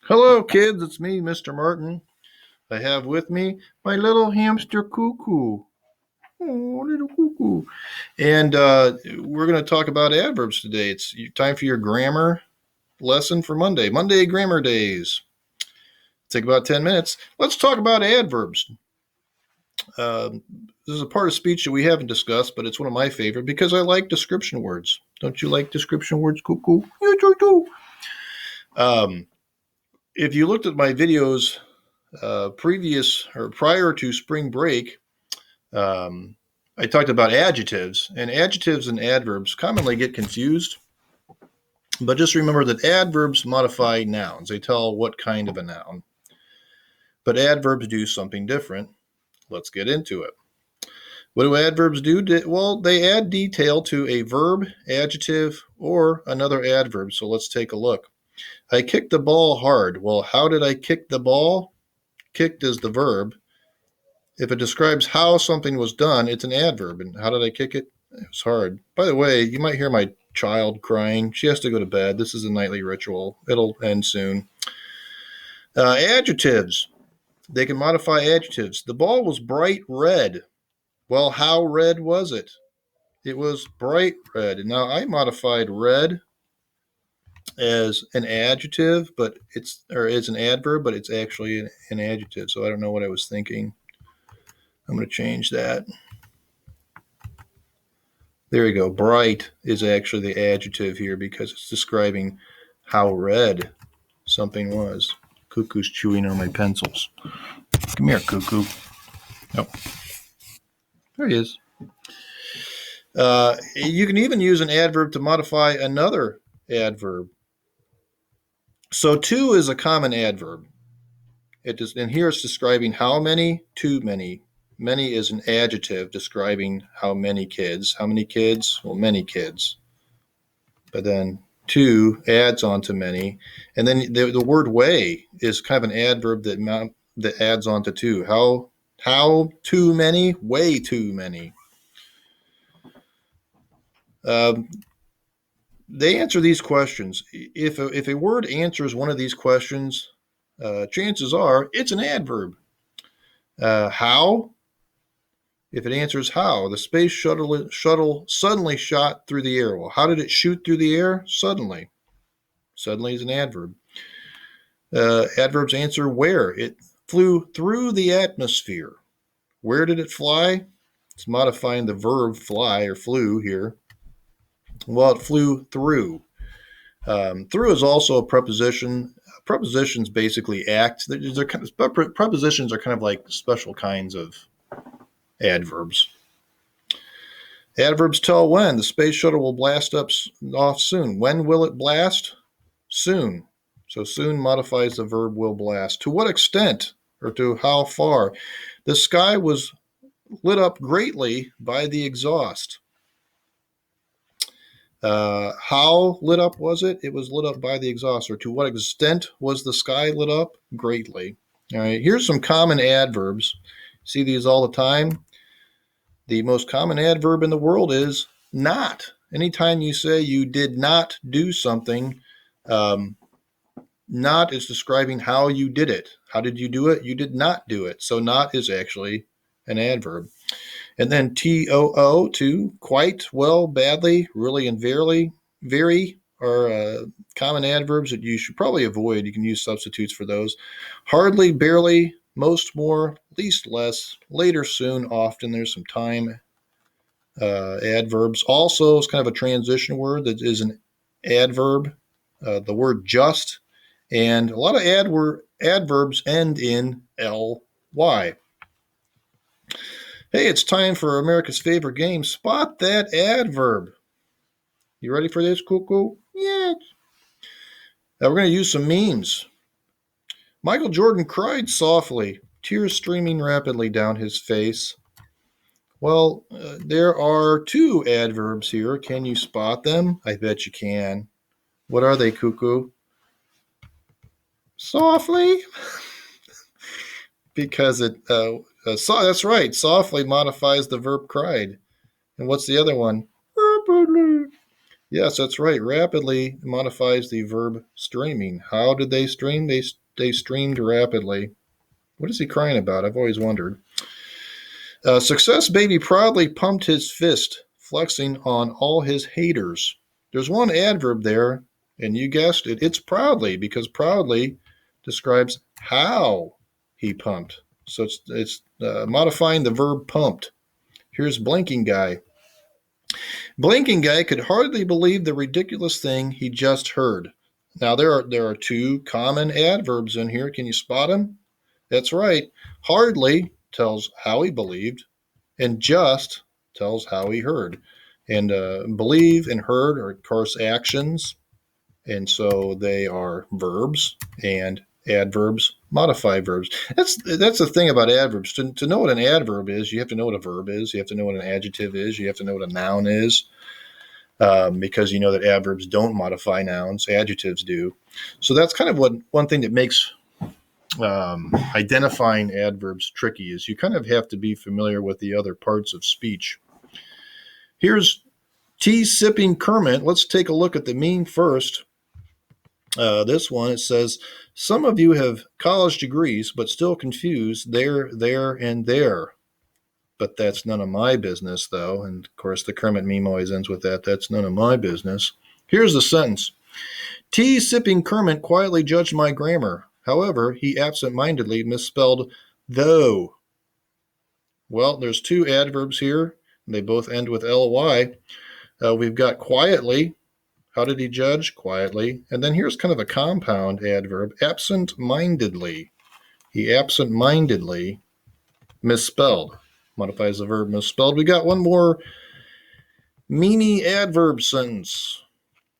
Hello, kids. It's me, Mr. Martin. I have with me my little hamster Cuckoo. Oh, little Cuckoo. And we're going to talk about adverbs today. It's time for your grammar lesson for Monday. Monday grammar days. Take about 10 minutes. Let's talk about adverbs. Um, this is a part of speech that we haven't discussed, but it's one of my favorite because I like description words. Don't you like description words, Cuckoo? Yes, I do. Um, if you looked at my videos previous or prior to spring break, um, I talked about adjectives, and adjectives and adverbs commonly get confused. But just remember that adverbs modify nouns, they tell what kind of a noun. But adverbs do something different. Let's get into it. What do adverbs do? Well, they add detail to a verb, adjective, or another adverb. So let's take a look. I kicked the ball hard. Well, how did I kick the ball? Kicked is the verb. If it describes how something was done, it's an adverb. And how did I kick it? It was hard. By the way, you might hear my child crying. She has to go to bed. This is a nightly ritual. It'll end soon. Adjectives. They can modify adjectives. The ball was bright red. Well, how red was it? It was bright red. And now I modified red as an adjective, but as an adverb, but it's actually an adjective. So I don't know what I was thinking. I'm going to change that. There you go. Bright is actually the adjective here because it's describing how red something was. Cuckoo's chewing on my pencils. Come here, Cuckoo. Oh, there he is. You can even use an adverb to modify another adverb. So to is a common adverb. And here it's describing how many, too many. Many is an adjective describing how many kids. How many kids? Well, many kids. But then to adds on to many. And then the word way is kind of an adverb that adds on to two. How too many? Way too many. They answer these questions. If a word answers one of these questions, chances are it's an adverb. How? If it answers how, the space shuttle suddenly shot through the air. Well, how did it shoot through the air? Suddenly. Suddenly is an adverb. Adverbs answer where. It flew through the atmosphere. Where did it fly? It's modifying the verb fly or flew here. Well, it flew through. Through is also a preposition. Prepositions basically act. Prepositions are kind of like special kinds of adverbs. Adverbs tell when. The space shuttle will blast off soon. When will it blast? Soon. So soon modifies the verb will blast. To what extent or to how far? The sky was lit up greatly by the exhaust. How lit up was it? It was lit up by the exhaust. Or to what extent was the sky lit up? Greatly. All right, here's some common adverbs. See these all the time? The most common adverb in the world is not. Anytime you say you did not do something, not is describing how you did it. How did you do it? You did not do it. So not is actually an adverb. And then TOO, to quite, well, badly, really, and very are common adverbs that you should probably avoid. You can use substitutes for those. Hardly, barely, most, more, least, less, later, soon, often. There's some time adverbs. Also, it's kind of a transition word that is an adverb. The word just, and a lot of adverbs end in ly. Hey, it's time for America's favorite game, Spot That Adverb. You ready for this, Cuckoo? Yes. Now we're going to use some memes. Michael Jordan cried softly, tears streaming rapidly down his face. Well, there are two adverbs here. Can you spot them? I bet you can. What are they, Cuckoo? Softly? Because that's right. Softly modifies the verb cried. And what's the other one? Yes, that's right. Rapidly modifies the verb streaming. How did they stream? They streamed rapidly. What is he crying about? I've always wondered. Success Baby proudly pumped his fist, flexing on all his haters. There's one adverb there, and you guessed it. It's proudly, because proudly describes how he pumped. So it's modifying the verb pumped. Here's blinking guy. Blinking guy could hardly believe the ridiculous thing he just heard. Now there are two common adverbs in here. Can you spot them? That's right. Hardly tells how he believed, and just tells how he heard. And believe and heard are, of course, actions, and so they are verbs, and adverbs modify verbs. That's the thing about adverbs. To know what an adverb is, you have to know what a verb is. You have to know what an adjective is. You have to know what a noun is, because you know that adverbs don't modify nouns, adjectives do. So that's kind of what one thing that makes identifying adverbs tricky is you kind of have to be familiar with the other parts of speech. Here's tea sipping Kermit. Let's take a look at the mean first. This one, it says, some of you have college degrees, but still confused there, and there. But that's none of my business, though. And of course, the Kermit meme always ends with that. That's none of my business. Here's the sentence. Tea sipping Kermit quietly judged my grammar. However, he absent-mindedly misspelled though. Well, there's two adverbs here. They both end with ly. We've got quietly. How did he judge? Quietly. And then here's kind of a compound adverb, absent-mindedly. He absent-mindedly misspelled. Modifies the verb misspelled. We got one more meme adverb sentence.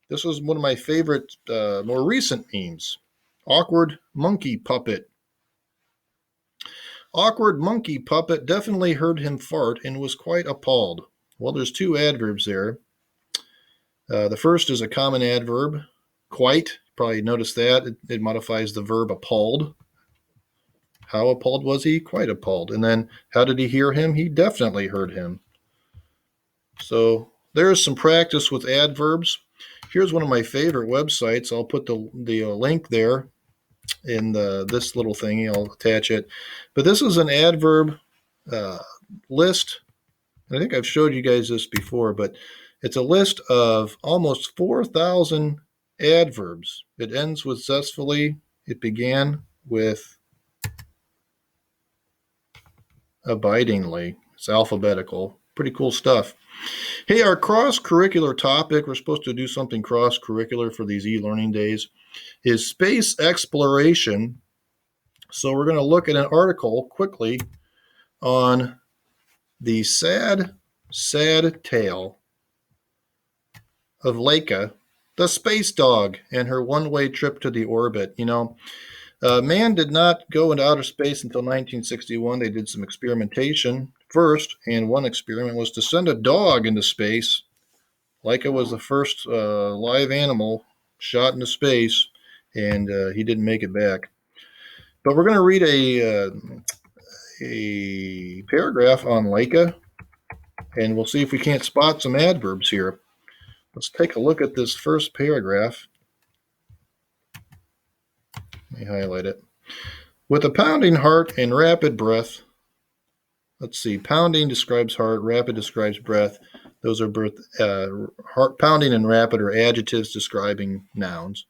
This was one of my favorite, more recent memes. Awkward monkey puppet. Awkward monkey puppet definitely heard him fart and was quite appalled. Well, there's two adverbs there. The first is a common adverb, quite. Probably noticed that. It modifies the verb appalled. How appalled was he? Quite appalled. And then how did he hear him? He definitely heard him. So there's some practice with adverbs. Here's one of my favorite websites. I'll put the link there in this little thingy. I'll attach it. But this is an adverb list. I think I've showed you guys this before, but it's a list of almost 4,000 adverbs. It ends with zestfully. It began with abidingly. It's alphabetical. Pretty cool stuff. Hey, our cross-curricular topic, we're supposed to do something cross-curricular for these e-learning days, is space exploration. So we're going to look at an article quickly on the sad, sad tale of Laika, the space dog, and her one-way trip to the orbit. You know, man did not go into outer space until 1961. They did some experimentation first, and one experiment was to send a dog into space. Laika was the first live animal shot into space, and he didn't make it back. But we're going to read a paragraph on Laika, and we'll see if we can't spot some adverbs here. Let's take a look at this first paragraph. Let me highlight it. With a pounding heart and rapid breath. Let's see. Pounding describes heart. Rapid describes breath. Those are both heart pounding and rapid are adjectives describing nouns.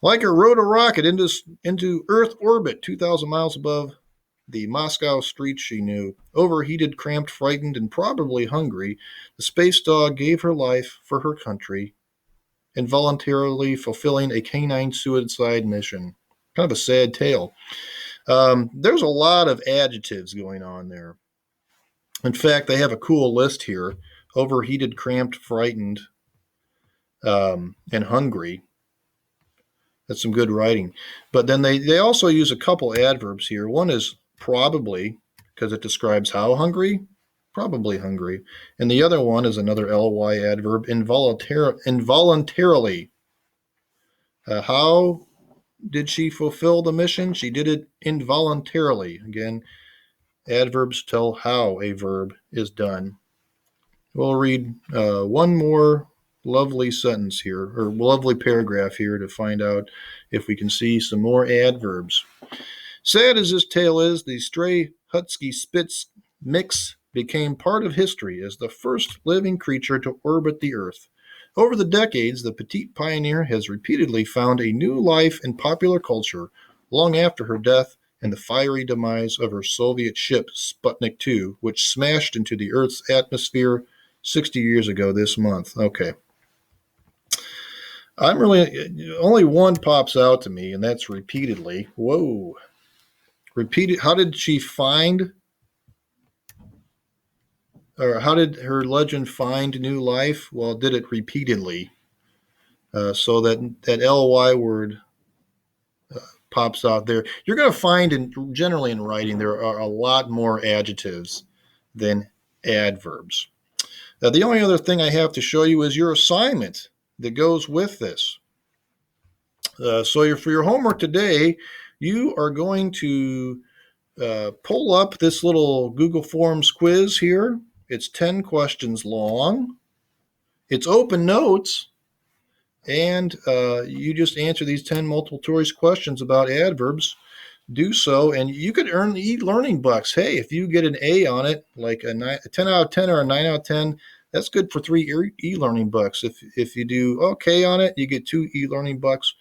Laika rode a rocket into Earth orbit 2,000 miles above the Moscow streets she knew. Overheated, cramped, frightened, and probably hungry, the space dog gave her life for her country, involuntarily fulfilling a canine suicide mission. Kind of a sad tale. There's a lot of adjectives going on there. In fact, they have a cool list here. Overheated, cramped, frightened, and hungry. That's some good writing. But then they also use a couple adverbs here. One is probably, because it describes how hungry, probably hungry. And the other one is another ly adverb, involuntarily. How did she fulfill the mission? She did it involuntarily. Again, adverbs tell how a verb is done. We'll read one more lovely sentence here, or lovely paragraph here to find out if we can see some more adverbs. Sad as this tale is, the stray Husky Spitz mix became part of history as the first living creature to orbit the Earth. Over the decades, the petite pioneer has repeatedly found a new life in popular culture long after her death and the fiery demise of her Soviet ship Sputnik 2, which smashed into the Earth's atmosphere 60 years ago this month. Okay. I'm really, only one pops out to me, and that's repeatedly. Whoa. Repeated. How did she find, or how did her legend find new life? Well, did it repeatedly. So that ly word pops out there. You're going to find, generally in writing, there are a lot more adjectives than adverbs. The only other thing I have to show you is your assignment that goes with this. So for your homework today, you are going to pull up this little Google Forms quiz here. It's 10 questions long. It's open notes, and you just answer these 10 multiple choice questions about adverbs. Do so, and you could earn e-learning bucks. Hey, if you get an A on it, like a 10 out of 10 or a 9 out of 10, that's good for 3 e-learning bucks. If you do okay on it, you get 2 e-learning bucks,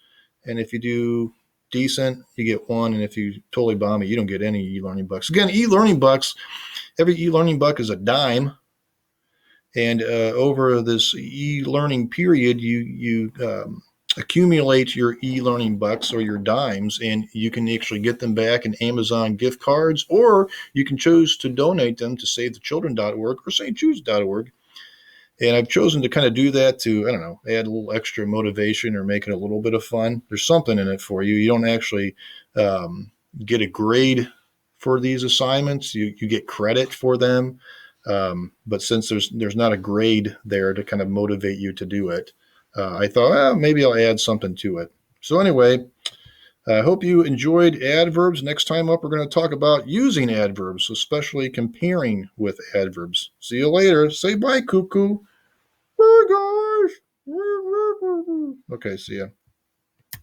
and if you do decent, you get 1, and if you totally bomb it, you don't get any e-learning bucks. Again, e-learning bucks, every e-learning buck is a dime, and over this e-learning period, you accumulate your e-learning bucks or your dimes, and you can actually get them back in Amazon gift cards, or you can choose to donate them to SaveTheChildren.org or stjudes.org. And I've chosen to kind of do that to, I don't know, add a little extra motivation or make it a little bit of fun. There's something in it for you. You don't actually get a grade for these assignments. You get credit for them. But since there's not a grade there to kind of motivate you to do it, I thought, maybe I'll add something to it. So anyway, I hope you enjoyed adverbs. Next time up, we're going to talk about using adverbs, especially comparing with adverbs. See you later. Say bye, cuckoo. Bye, guys. Okay, see ya.